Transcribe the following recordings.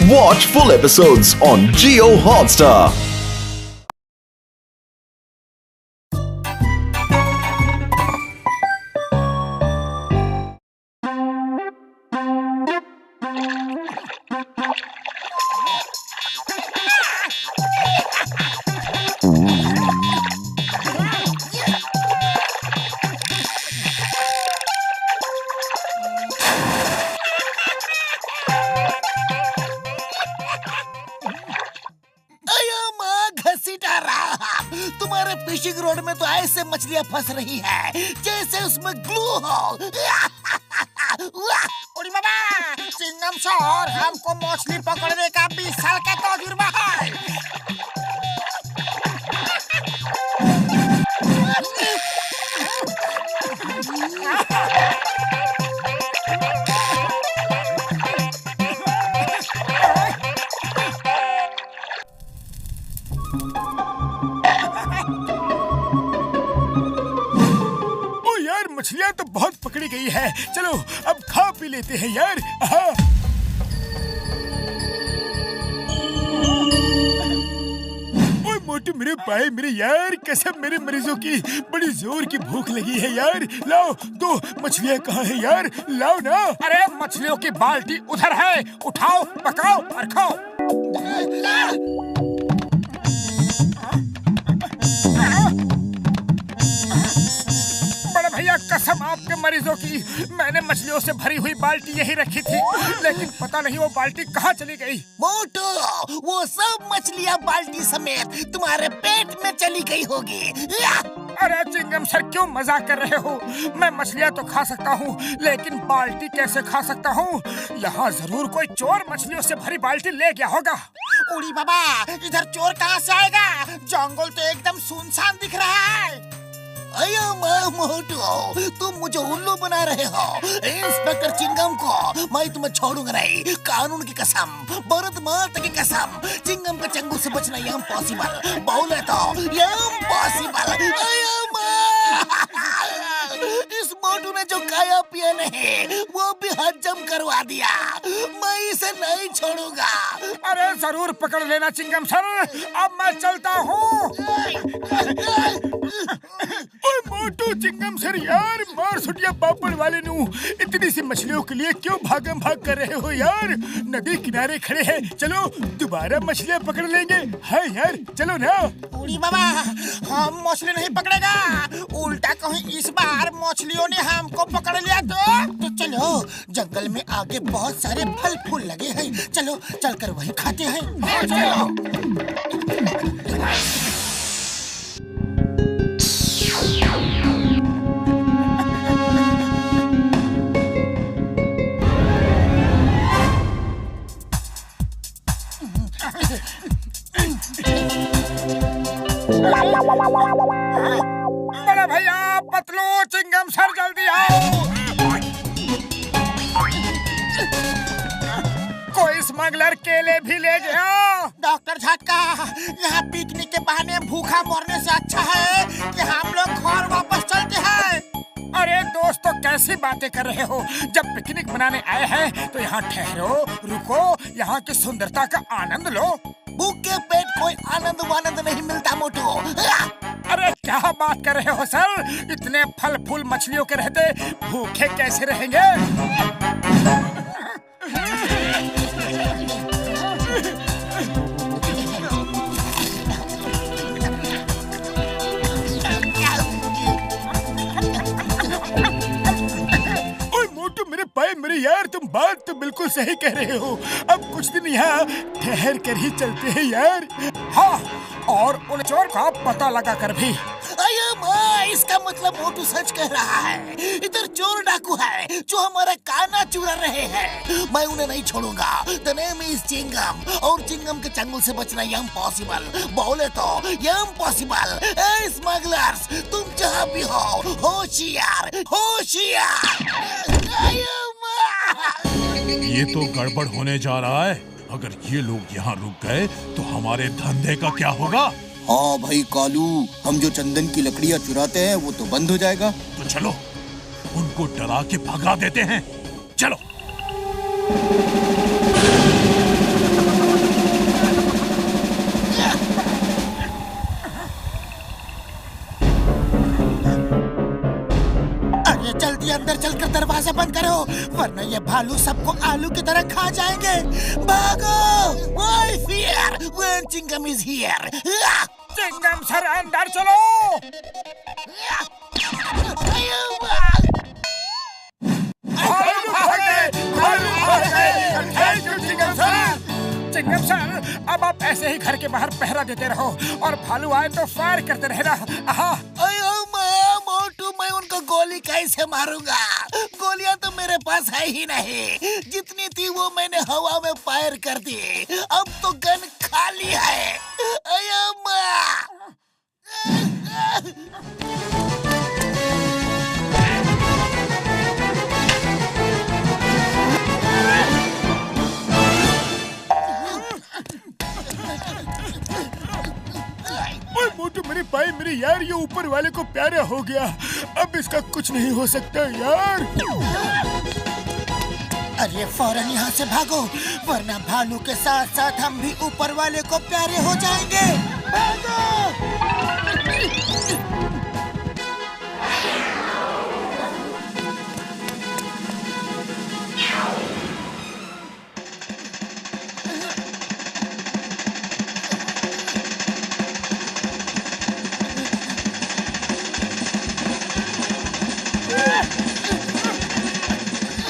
Watch full episodes on Jio Hotstar. तुम्हारे fishing road में तो ऐसे मछलियाँ फंस रही है जैसे उसमें ग्लू हो। उड़ी बाबा, चिंगम सर, हमको मछली पकड़ने का 20 साल का तजुर्बा है। मछलियाँ तो बहुत पकड़ी गई है, चलो अब खा पी लेते हैं यार। ओए मोटू मेरे भाई मेरे यार, कसम मेरे मरीजों की बड़ी जोर की भूख लगी है यार। लाओ दो मछलियाँ कहाँ है यार, लाओ ना। अरे मछलियों की बाल्टी उधर है, उठाओ पकाओ और खाओ। भैया कसम आपके मरीजों की, मैंने मछलियों से भरी हुई बाल्टी यहीं रखी थी, लेकिन पता नहीं वो बाल्टी कहाँ चली गई। मोटू, वो सब मछलियाँ बाल्टी समेत तुम्हारे पेट में चली गई होगी। अरे चिंगम सर क्यों मजाक कर रहे हो? मैं मछलियाँ तो खा सकता हूँ, लेकिन बाल्टी कैसे खा सकता हूँ? यहाँ जरूर कोई चोर मछलियों से भरी बाल्टी ले गया होगा। उड़ी बाबा, इधर चोर कहाँ से आएगा? जंगल तो एकदम सुनसान दिख रहा है। अयो मोटू, तुम मुझे उल्लू बना रहे हो। इंस्पेक्टर चिंगम को मैं तुम्हें छोड़ूंगा नहीं, कानून की कसम, भारत माता की कसम। चिंगम के चंगुल से बचना इम्पॉसिबल, बोले तो इम्पॉसिबल। इस मोटू ने जो खाया पिया नहीं वो भी हजम करवा दिया, मैं इसे नहीं छोड़ूंगा। अरे जरूर पकड़ लेना चिंगम सर, अब मैं चलता हूँ। मोटू चिंगम सर यार, मार सुटिया पापड़ वाले नू, इतनी सी मछलियों के लिए क्यों भागम भाग कर रहे हो यार? नदी किनारे खड़े हैं, चलो दोबारा मछलियाँ पकड़ लेंगे। है यार, चलो ना। उड़ी बाबा, हम मछली नहीं पकड़ेगा, उल्टा कहीं इस बार मछलियों ने हमको पकड़ लिया तो चलो, जंगल में आगे बहुत सारे फल फूल लगे हैं, चलो चलकर वहीं खाते हैं। चलो। बड़े भैया, पतलू, चिंगम सर जल्दी आओ। कोई स्मगलर केले भी ले गया। डॉक्टर झटका, यहाँ पिकनिक के बहाने भूखा मरने से अच्छा है कि हम लोग घर वापस चलते हैं। अरे दोस्तों, कैसी बातें कर रहे हो? जब पिकनिक मनाने आए हैं तो यहाँ ठहरो, रुको, यहाँ की सुंदरता का आनंद लो। भूख के पेट कोई आनंद वानंद नहीं मिलता मोटू। अरे क्या बात कर रहे हो सर? इतने फल फूल मछलियों के रहते भूखे कैसे रहेंगे? मेरे यार, तुम बात तो बिल्कुल सही कह रहे हो। अब कुछ दिन यहाँ ठहर कर ही चलते हैं यार। हाँ, और उन चोर का पता लगा कर भी। अयो माँ, इसका मतलब मोटू सच कह रहा है। इधर चोर डाकू है जो हमारा काना चुरा रहे हैं, मैं उन्हें नहीं छोड़ूंगा। द नेम इज चिंगम, और चिंगम के चंगुल से बचना इम्पॉसिबल, बोले तो इम्पॉसिबल। ए स्मगलर्स, तुम जहाँ भी हो, होशियार होशियार। ये तो गड़बड़ होने जा रहा है। अगर ये लोग यहाँ रुक गए तो हमारे धंधे का क्या होगा? हाँ भाई कालू, हम जो चंदन की लकड़ियाँ चुराते हैं वो तो बंद हो जाएगा। तो चलो उनको डरा के भगा देते हैं, चलो। चलो, वरना ये भालू सबको आलू की तरह खा जाएंगे। भागो! Why fear when Chingam is here? Chingam sir अंदर चलो। चिंगम सर, अब आप ऐसे ही घर के बाहर पहरा देते रहो और भालू आए तो फायर करते रहना। मोटू, मैं उनको गोली कैसे मारूंगा? गोलियां तो मेरे पास है ही नहीं। जितनी थी वो मैंने हवा में फायर कर दी। अब तो गन खाली है। मोटू मेरे भाई, मेरे यार, ये ऊपर वाले को प्यारा हो गया। अब इसका कुछ नहीं हो सकता यार। अरे फौरन यहाँ से भागो, वरना भालू के साथ साथ हम भी ऊपर वाले को प्यारे हो जाएंगे। भागो!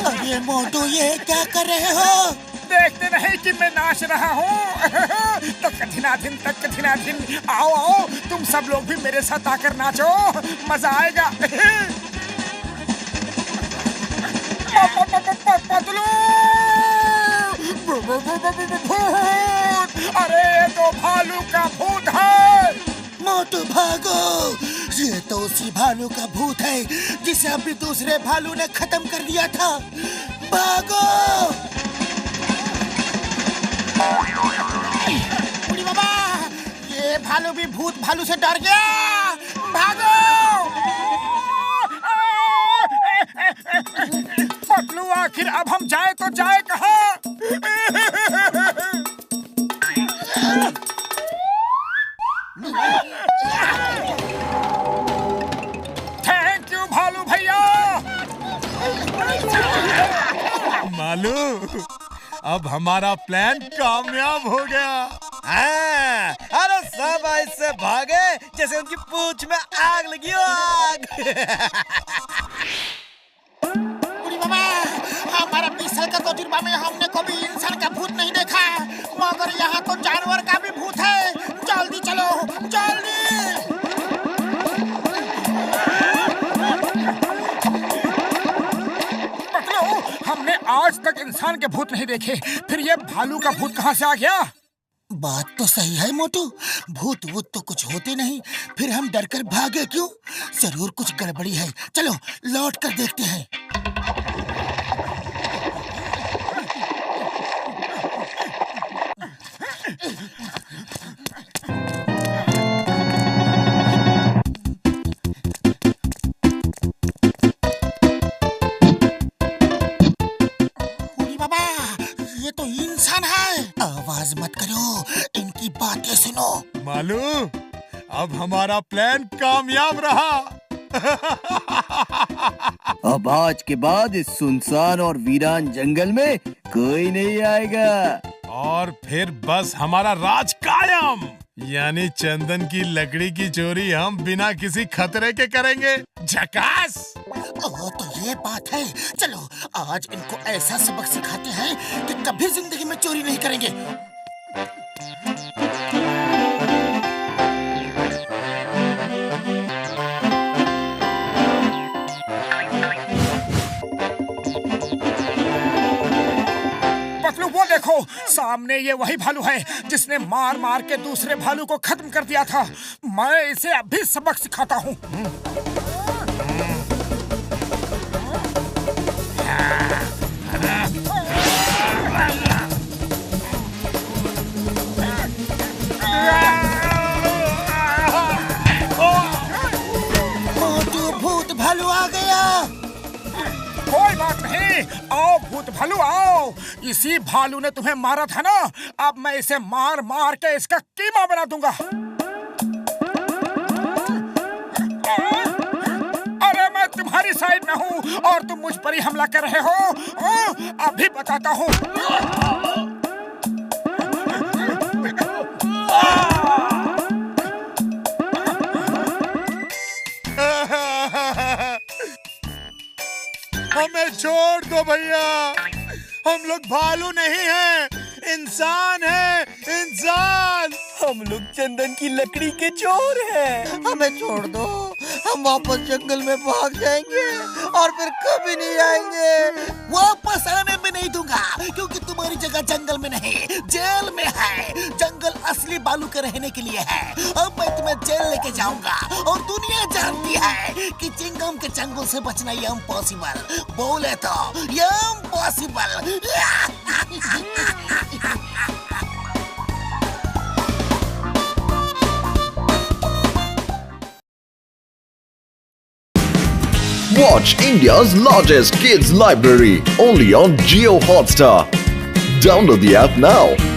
अरे मोटू, ये क्या कर रहे हो? देखते नहीं कि मैं नाच रहा हूँ। तो कठिनाधिन तक कठिनाधिन, आओ आओ, तुम सब लोग भी मेरे साथ आकर नाचो, मजा आएगा। पतलू! अरे ये तो भालू का भूत है। मोटू भागो! ये तो उसी भालू का भूत है जिसे अभी दूसरे भालू ने खत्म कर दिया था। भागो! बुढ़ी बाबा, ये भालू भी भूत भालू से डर गया। भागो! पतलू, आखिर अब हम जाए तो जाए कहाँ? थैंक यू भालू भैया। मालू, अब हमारा प्लान कामयाब हो गया। अरे सब ऐसे भागे जैसे उनकी पूंछ में आग लगी हो, आग। बुढ़ी बाबा, हमारा 20 साल का तजुर्बा में हमने कभी इंसान का भूत नहीं देखा, मगर यहाँ तो जानवर का भी भूत है। जल्दी चलो, जल्दी। हमने आज तक इंसान के भूत नहीं देखे, फिर ये भालू का भूत कहाँ से आ गया? बात तो सही है मोटू, भूत वूत तो कुछ होते नहीं, फिर हम डर कर भागे क्यों? जरूर कुछ गड़बड़ी है। चलो लौट कर देखते हैं। आवाज मत करो, इनकी बातें सुनो। मालू, अब हमारा प्लान कामयाब रहा। अब आज के बाद इस सुनसान और वीरान जंगल में कोई नहीं आएगा। और फिर बस हमारा राज कायम। यानी चंदन की लकड़ी की चोरी हम बिना किसी खतरे के करेंगे। झकास! ओह, तो ये बात है। चलो आज इनको ऐसा सबक सिखाते हैं कि कभी जिंदगी में चोरी नहीं करेंगे। पतलू, वो देखो, सामने ये वही भालू है जिसने मार मार के दूसरे भालू को खत्म कर दिया था। मैं इसे अभी सबक सिखाता हूँ। मोटू, भूत भालू आ गया। कोई बात नहीं, आओ भूत भालू आओ। इसी भालू ने तुम्हें मारा था ना, अब मैं इसे मार मार के इसका कीमा बना दूंगा। अरे मैं तुम्हारी साइड में हूँ और तुम मुझ पर ही हमला कर रहे हो। अभी बताता हूँ। हमें छोड़ दो भैया, हम लोग भालू नहीं हैं, इंसान हैं, इंसान। हम लोग चंदन की लकड़ी के चोर हैं। हमें छोड़ दो, हम वापस जंगल में भाग जाएंगे और फिर कभी नहीं आएंगे। वापस आने में नहीं दूंगा, क्योंकि तुम्हारी जगह जंगल में नहीं जेल में है। जंगल असली बालू के रहने के लिए है। अब मैं तुम्हें जेल लेके जाऊंगा और दुनिया जानती है कि चिंगम के चंगुल से बचना इम्पॉसिबल। बोले तो impossible. Watch India's largest kids library only on Jio Hotstar. Download the app now.